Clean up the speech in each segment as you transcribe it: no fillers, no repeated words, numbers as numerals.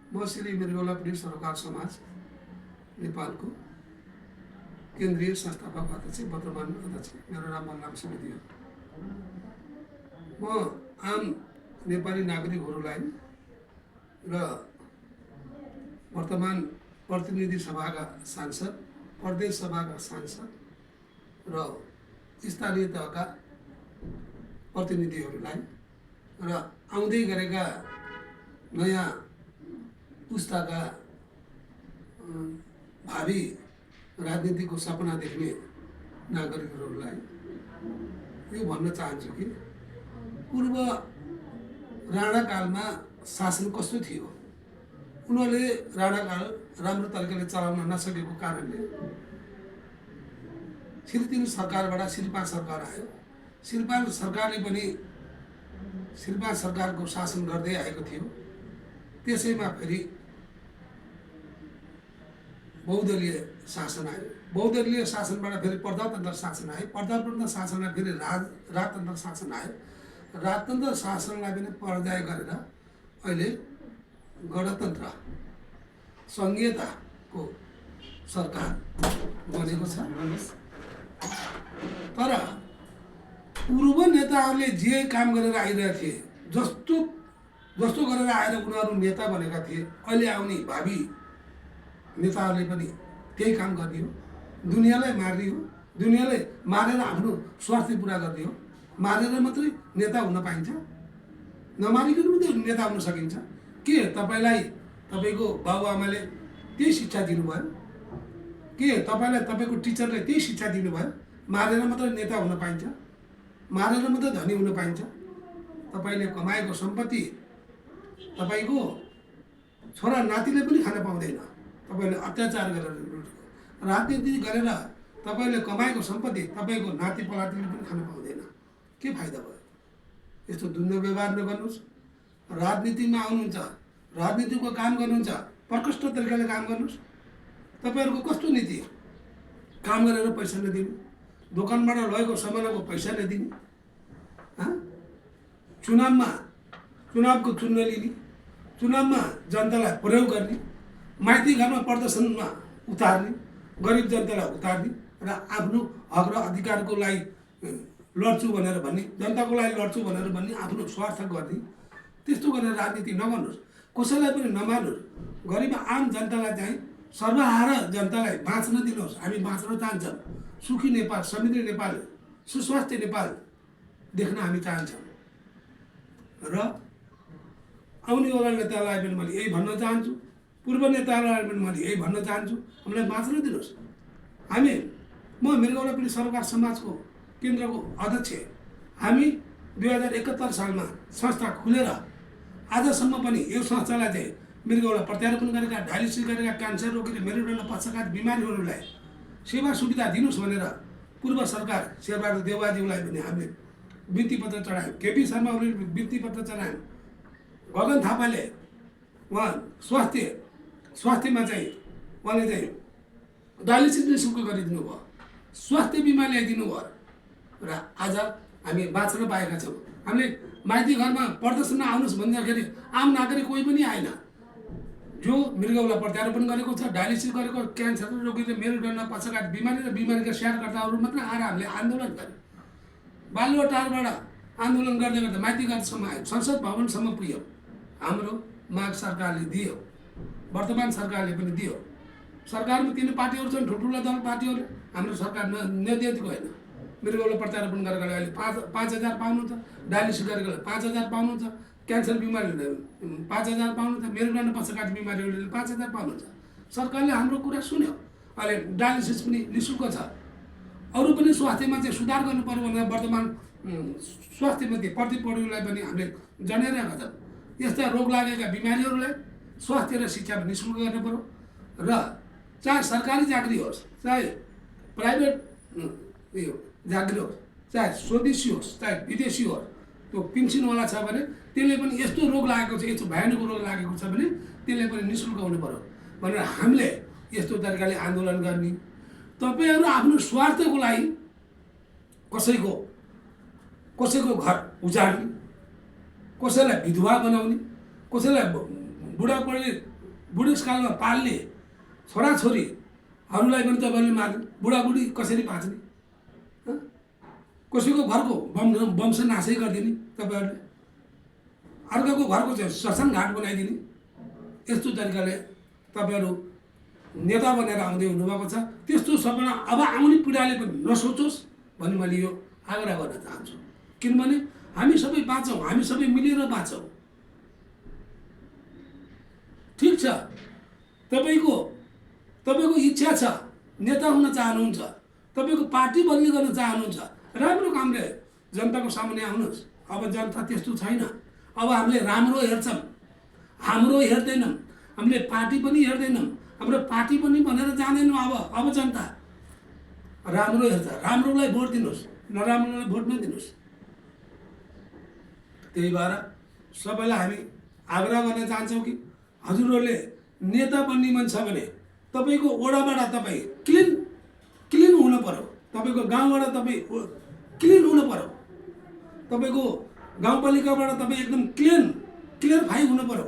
म श्री मृगौलापीडित सरोकार समाज नेपालको केन्द्रीय संस्थापक अध्यक्ष, वर्तमान अध्यक्ष। मेरो नाम बलराम सुवेदी हो। म आम नेपाली नागरिकहरूलाई र वर्तमान प्रतिनिधि सभाका सांसद, प्रदेश सभाका सांसद र स्थानीय तहका प्रतिनिधिहरूलाई र आउँदै गरेका नयाँ पुस्ताका भावी राजनीतिको सपना देख्ने नागरिकहरूलाई यो भन्न चाहन्छु कि पूर्व राणाकालमा शासन कस्तो थियो। उनीहरूले राणाकाल राम्रो तरिकाले चलाउन नसकेको कारणले श्री 3 सरकारबाट श्री 5 सरकार आयो। श्री 5 सरकारले पनि श्री 5 सरकारको शासन गर्दै आएको थियो। त्यसैमा फेरि बहुदलीय शासन आयो। बहुदलीय शासनबाट फेरि प्रजातन्त्र शासन आयो। प्रजातन्त्र शासनलाई फेरि राजतन्त्र शासन आयो। राजतन्त्र शासनलाई पनि पराजय गरेर अहिले गणतन्त्र संघीयताको सरकार बनेको छ। तर पूर्व नेताहरूले जे काम गरेर आइरहेका थिए, जस्तो गरेर आएर उनीहरू नेता बनेका थिए, अहिले आउने भावी नेताहरूले पनि त्यही काम गर्ने हो। दुनियाँलाई मार्ने हो, दुनियाँलाई मारेर आफ्नो स्वार्थ पुरा गर्ने हो। मारेर मात्रै नेता हुन पाइन्छ, नमारिकन मात्रै नेता हुन सकिन्छ के? तपाईँलाई तपाईँको बाबुआमाले त्यही शिक्षा दिनुभयो के? तपाईँलाई तपाईँको टिचरले त्यही शिक्षा दिनुभयो? मारेर मात्रै नेता हुन पाइन्छ, मारेर मात्रै धनी हुन पाइन्छ? तपाईँले कमाएको सम्पत्ति तपाईँको छोरा नातिले पनि खान पाउँदैन। तपाईँले अत्याचार गरेर राजनीति गरेर तपाईँले कमाएको सम्पत्ति तपाईँको नाति पलातीले पनि खान पाउँदैन। के फाइदा भयो? यस्तो दुन्द्व व्यवहार नगर्नुहोस्। राजनीतिमा आउनुहुन्छ, राजनीतिको काम गर्नुहुन्छ, प्रकृष्ट तरिकाले काम गर्नुहोस्। तपाईँहरूको कस्तो नीति? काम गरेर पैसा नदिने, दोकानबाट लगेको सामानको पैसा नदिने, चुनावको चुन्न लिने, चुनावमा जनतालाई प्रयोग गर्ने, माइती घरमा प्रदर्शनमा उतार्ने, गरिब जनतालाई उतार्ने र आफ्नो हक र अधिकारको लागि लड्छु भनेर भन्ने, जनताको लागि लड्छु भनेर भन्ने, आफ्नो स्वार्थ गर्ने। त्यस्तो गरेर राजनीति नगर्नुहोस्, कसैलाई पनि नमार्नुहोस्। गरिब आम जनतालाई चाहिँ सर्वहारा जनतालाई बाँच्न दिनुहोस्। हामी बाँच्न चाहन्छौँ। सुखी नेपाल, समृद्ध नेपाल, सुस्वास्थ्य नेपाल देख्न हामी चाहन्छौँ। र आउनेवाला नेतालाई पनि मैले यही भन्न चाहन्छु, पूर्व नेताहरूलाई पनि मैले यही भन्न चाहन्छु, हामीलाई बाँच्न दिनुहोस्। म मृगौलापीडित सरोकार समाजको केन्द्रको अध्यक्ष। हामी 2071 सालमा संस्था खुलेर आजसम्म पनि यो संस्थालाई चाहिँ मृगौला प्रत्यारोपण गरेका, डायलिसिस गरेका, क्यान्सर रोगी, मेरुदण्ड पक्षघात बिमारीहरूलाई सेवा सुविधा दिनुहोस् भनेर पूर्व सरकार शेरबहादुर देउवाज्यूलाई पनि हामीले बिन्ती पत्र चढायौँ। केपी शर्मा ओलीले बिन्ती पत्र चढायौँ। गगन थापाले उहाँ स्वास्थ्यमा चाहिँ उहाँले चाहिँ डायलिसिस निःशुल्क गरिदिनु भयो, स्वास्थ्य बिमा ल्याइदिनु भयो र आज हामी बाँच्न पाएका छौँ। हामीले माइती घरमा प्रदर्शनमा आउनुहोस् भन्दाखेरि आम नागरिक कोही पनि आएन। जो मृगौला प्रत्यारोपण गरेको छ, डायलिसिस गरेको, क्यान्सर रोगीले, मेरुदण्ड पक्षघात बिमारी र बिमारीका स्याहारकर्ताहरू मात्र आएर हामीले आन्दोलन गऱ्यौँ। बालुवाटारबाट आन्दोलन गर्दै गर्दा माइती घरसम्म आयो, संसद भवनसम्म पुग्यो। हाम्रो माग सरकारले दियो, वर्तमान सरकारले पनि दियो। सरकारमा 3 पार्टीहरू छन्, ठुल्ठुला दल पार्टीहरू। हाम्रो सरकार नदिएको होइन। मृगौला प्रत्यारोपण गरेकोले अहिले 5,000 पाउनुहुन्छ, डायलिसिस गरेकोले 5,000 पाउनुहुन्छ, क्यान्सर बिमारीहरूले 5,000 पाउनुहुन्छ, मेरुदण्ड पक्षघात बिमारीहरूले 5,000 पाउनुहुन्छ। सरकारले हाम्रो कुरा सुन्यो। अहिले डायलिसिस पनि निःशुल्क छ। अरू पनि स्वास्थ्यमा चाहिँ सुधार गर्नु पर्यो भनेर वर्तमान स्वास्थ्यमध्ये प्रतिपौढीलाई पनि हामीले जनाइरहेका छौँ। यस्ता रोग लागेका बिमारीहरूलाई स्वास्थ्य र शिक्षा निःशुल्क गर्नु पर्यो र चाहे सरकारी चाकरी होस्, चाहे प्राइभेट जागिर होस्, चाहे स्वदेशी होस्, चाहे विदेशी होस्, त्यो पेन्सनवाला छ भने त्यसले पनि यस्तो रोग लागेको छ, यस्तो भयानक रोग लागेको छ भने त्यसले पनि निःशुल्क हुनु पर्यो भनेर हामीले यस्तो तरिकाले आन्दोलन गर्ने। तपाईँहरू आफ्नो स्वार्थको लागि कसैको घर उजाड्ने, कसैलाई विधवा बनाउने, कसैलाई बुढाबुढी बुढेसकालमा पाल्ने छोराछोरीहरूलाई पनि तपाईँहरूले मार्ने, बुढाबुढी कसरी बाँच्ने, कसैको घरको वंश नाशै गरिदिने तपाईँहरूले, अर्काको घरको चाहिँ श्मशान घाट बनाइदिने। यस्तो तरिकाले तपाईँहरू नेता बनेर आउँदै हुनुभएको छ। त्यस्तो सपना अब आउने पिँढीले पनि नसोचोस् भन्ने मैले यो आग्रह गर्न चाहन्छु। किनभने हामी सबै बाँचौँ, हामी सबै मिलेर बाँचौँ। ठिक छ, तपाईँको इच्छा छ, नेता हुन चाहनुहुन्छ, तपाईँको पार्टी बदली गर्न चाहनुहुन्छ, राम्रो कामले जनताको सामुन्ने आउनुहोस्। अब जनता त्यस्तो छैन। अब हामीले राम्रो हेर्छौँ, हाम्रो हेर्दैनौँ, हामीले पार्टी पनि हेर्दैनौँ, हाम्रो पार्टी पनि भनेर जाँदैनौँ। अब जनता राम्रो हेर्छ। राम्रोलाई भोट दिनुहोस्, नराम्रोलाई भोट नदिनुहोस्। त्यही भएर सबैलाई हामी आग्रह गर्न चाहन्छौँ कि हजुरहरूले नेता बन्ने मन छ भने तपाईँको वडाबाट तपाईँ क्लिन हुनु पर्यो, तपाईँको गाउँबाट तपाईँ क्लिन हुनु पर्यो, तपाईँको गाउँपालिकाबाट तपाईँ एकदम क्लियरफाई हुनु पर्यो,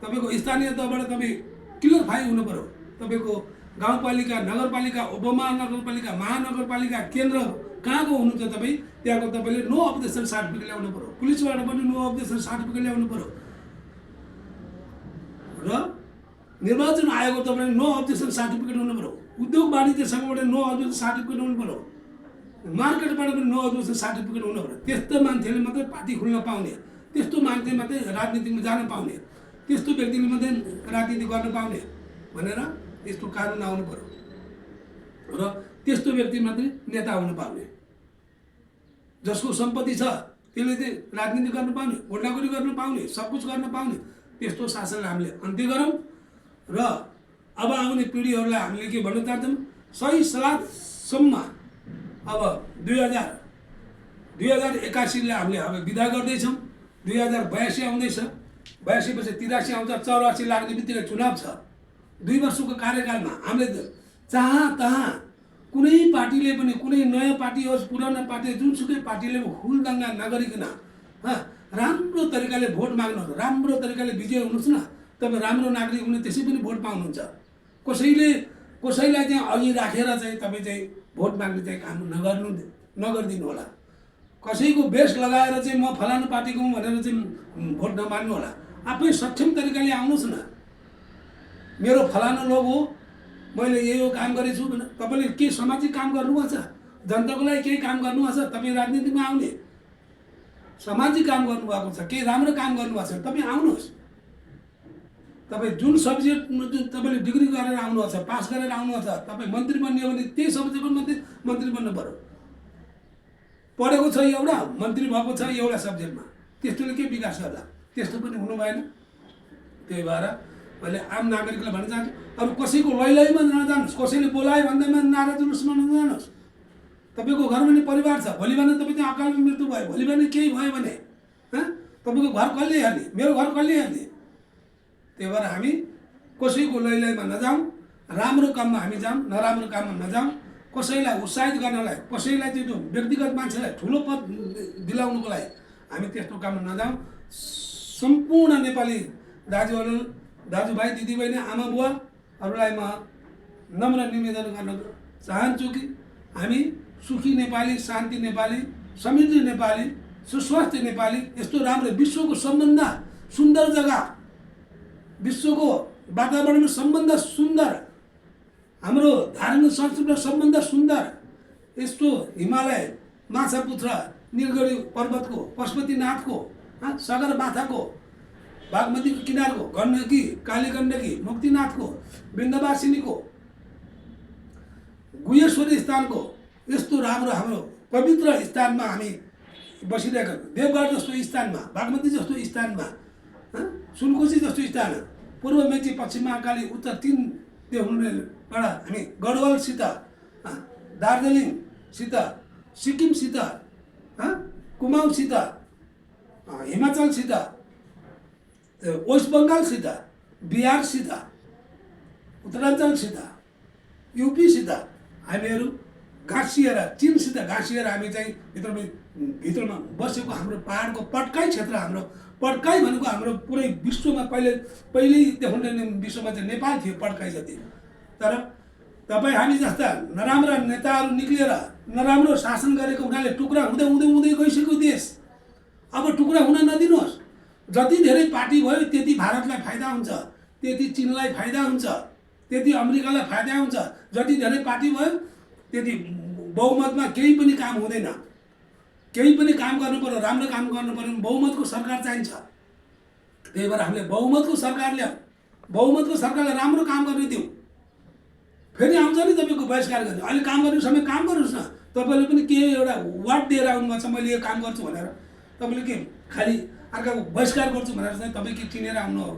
तपाईँको स्थानीय तहबाट तपाईँ क्लियरफाई हुनु पर्यो, तपाईँको गाउँपालिका, नगरपालिका, उपमहानगरपालिका, महानगरपालिका केन्द्र कहाँको हुनुहुन्छ तपाईँ, त्यहाँको तपाईँले नो अब्जेक्सन सर्टिफिकेट ल्याउनु पर्यो, पुलिसबाट पनि नो अब्जेक्सन सर्टिफिकेट ल्याउनु पर्यो र निर्वाचन आयोगको तपाईँले नो अब्जेक्सन सर्टिफिकेट हुनु पर्यो, उद्योग वाणिज्य सङ्घबाट नो अब्जेक्सन सर्टिफिकेट हुनु पर्यो, मार्केटबाट पनि नो अब्जेक्सन सर्टिफिकेट हुनु पर्यो। त्यस्तो मान्छेले मात्रै पार्टी खुल्न पाउने, त्यस्तो मान्छे मात्रै राजनीतिमा जान पाउने, त्यस्तो व्यक्तिले मात्रै राजनीति गर्न पाउने भनेर यस्तो कानुन आउनु पर्यो र त्यस्तो व्यक्ति मात्रै नेता हुन पाउने। जसको सम्पत्ति छ त्यसले चाहिँ राजनीति गर्न पाउने, गुन्डागर्दी गर्न पाउने, सब कुछ गर्न पाउने, त्यस्तो शासनलाई हामीले अन्त्य गरौँ र अब आउने पिँढीहरूलाई हामीले के भन्न चाहन्छौँ, सही सलाहसम्म अब 2081लाई हामीले अब विदा गर्दैछौँ। 2082 आउँदैछ, 82 पछि 83 आउँछ, 84 लाग्ने बित्तिकै चुनाव छ। 2 वर्षको कार्यकालमा हामीले जहाँ तहाँ कुनै पार्टीले पनि, कुनै नयाँ पार्टी होस्, पुरानो पार्टी, जुनसुकै पार्टीले हुलदङ्गा नगरिकन राम्रो तरिकाले भोट माग्नुहोस्, राम्रो तरिकाले विजय हुनुहोस् न। तपाईँ राम्रो नागरिक हुने त्यसै पनि भोट पाउनुहुन्छ। कसैलाई चाहिँ अघि राखेर चाहिँ तपाईँ चाहिँ भोट माग्ने चाहिँ काम नगरिदिनु होला। कसैको बेस लगाएर चाहिँ म फलानु पार्टीको हुँ भनेर चाहिँ भोट नमाग्नु होला। आफै सक्षम तरिकाले आउनुहोस् न। मेरो फलानु लोग हो, मैले यो काम गरेछु भने तपाईँले के सामाजिक काम गर्नुभएको छ, जनताको लागि केही काम गर्नुभएको छ, तपाईँ राजनीतिमा आउने सामाजिक काम गर्नुभएको छ, केही राम्रो काम गर्नुभएको छ, तपाईँ आउनुहोस्। तपाईँ जुन सब्जेक्टमा तपाईँले डिग्री गरेर आउनुभएको छ, पास गरेर आउनुभएको छ, तपाईँ मन्त्री बन्ने हो भने त्यही सब्जेक्टमा मात्रै मन्त्री बन्नु पर्यो। पढेको छ एउटा, मन्त्री भएको छ एउटा सब्जेक्टमा, त्यस्तोले के विकास गर्ला? त्यस्तो पनि हुनु भएन। त्यही भएर मैले आम नागरिकलाई भन्न चाहन्छु, अरू कसैको लैलैमा नजानुहोस्, कसैले बोलायो भन्दैमा नारा जुलुसमा नजानुहोस्। तपाईँको घरमा नि परिवार छ, भोलि भने तपाईँ चाहिँ अकाल मृत्यु भयो, भोलि भने केही भयो भने तपाईँको घर कसले हेर्ने, मेरो घर कसले हेर्ने? त्यही भएर हामी कसैको लैलैमा नजाउँ, राम्रो काममा हामी जाउँ, नराम्रो काममा नजाउँ। कसैलाई उत्साहित गर्नलाई, कसैलाई चाहिँ त्यो व्यक्तिगत मान्छेलाई ठुलो पद दिलाउनुको लागि हामी त्यस्तो काममा नजाउँ। सम्पूर्ण नेपाली दाजुभाइ, दिदीबहिनी, आमा बुवाहरूलाई म नम्र निवेदन गर्न चाहन्छु कि हामी सुखी नेपाली, शान्ति नेपाली, समृद्ध नेपाली, सुस्वास्थ्य नेपाली, यस्तो राम्रो विश्वको सबभन्दा सुन्दर जग्गा, विश्वको वातावरणमा सबभन्दा सुन्दर, हाम्रो धार्मिक संस्कृतिमा सबभन्दा सुन्दर यस्तो हिमालय, माछापुच्छ्रा, नीलगिरी पर्वतको, पशुपतिनाथको, सगरमाथाको, बागमतीको किनारको, गण्डकी, कालीगण्डकी, मुक्तिनाथको, वृन्दवासिनीको, गुहेश्वरी स्थानको यस्तो राम्रो हाम्रो पवित्र स्थानमा हामी बसिरहेका, देवगढ जस्तो स्थानमा, बागमती जस्तो स्थानमा, सुनकोशी जस्तो स्थान, पूर्व मेची, पश्चिम महाकाली, उत्तर 3 त्यो हुनेबाट हामी गढवालसित, दार्जिलिङसित, सिक्किमसित, कुमाऊँसित, हिमाचलसित, वेस्ट बङ्गालसित, बिहारसित, उत्तराञ्चलसित, युपीसित हामीहरू गाँसिएर, चीनसित गाँसिएर हामी चाहिँ भित्रमा बसेको हाम्रो पहाडको पट्काइ क्षेत्र, हाम्रो पड्काइ भनेको हाम्रो पुरै विश्वमा पहिल्यैदेखि नै विश्वमा चाहिँ नेपाल थियो पड्काइ जति। तर तपाईँ हामी जस्ता नराम्रा नेताहरू निक्लिएर नराम्रो शासन गरेको हुनाले टुक्रा हुँदै हुँदै हुँदै गइसक्यो देश। अब टुक्रा हुन नदिनुहोस्। जति धेरै पार्टी भयो त्यति भारतलाई फाइदा हुन्छ, त्यति चीनलाई फाइदा हुन्छ, त्यति अमेरिकालाई फाइदा हुन्छ। जति धेरै पार्टी भयो त्यति बहुमतमा केही पनि काम हुँदैन। केही पनि काम गर्नु पर्यो, राम्रो काम गर्नु पर्यो भने बहुमतको सरकार चाहिन्छ। त्यही भएर हामीले बहुमतको सरकार ल्याऊ, बहुमतको सरकारलाई राम्रो काम गर्ने दिउँ। फेरि आउँछ नि तपाईँको बहिष्कार गर्ने। अहिले काम गर्ने समय काम गर्नुहोस् न। तपाईँले पनि के एउटा वार्ड दिएर आउनुभएको छ मैले यो काम गर्छु भनेर, तपाईँले के खालि अर्काको बहिष्कार गर्छु भनेर चाहिँ तपाईँ के चिनेर आउनु हो,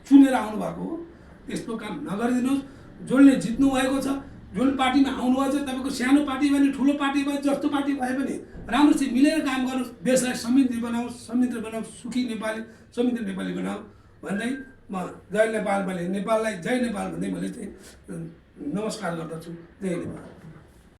चुनेर आउनुभएको हो? त्यस्तो काम नगरिदिनुहोस्। जसले जित्नु भएको छ, जुन पार्टीमा आउनुभएको छ, तपाईँको सानो पार्टी भयो भने ठुलो पार्टी भयो, जस्तो पार्टी भए पनि राम्रोसित मिलेर काम गर्नुहोस्। देशलाई समृद्ध बनाऊ, सुखी नेपाली, समृद्ध नेपाली बनाऊ भन्दै म जय नेपाल भन्दै नेपाललाई जय नेपाल भन्दै मैले चाहिँ नमस्कार गर्दछु। जय नेपाल।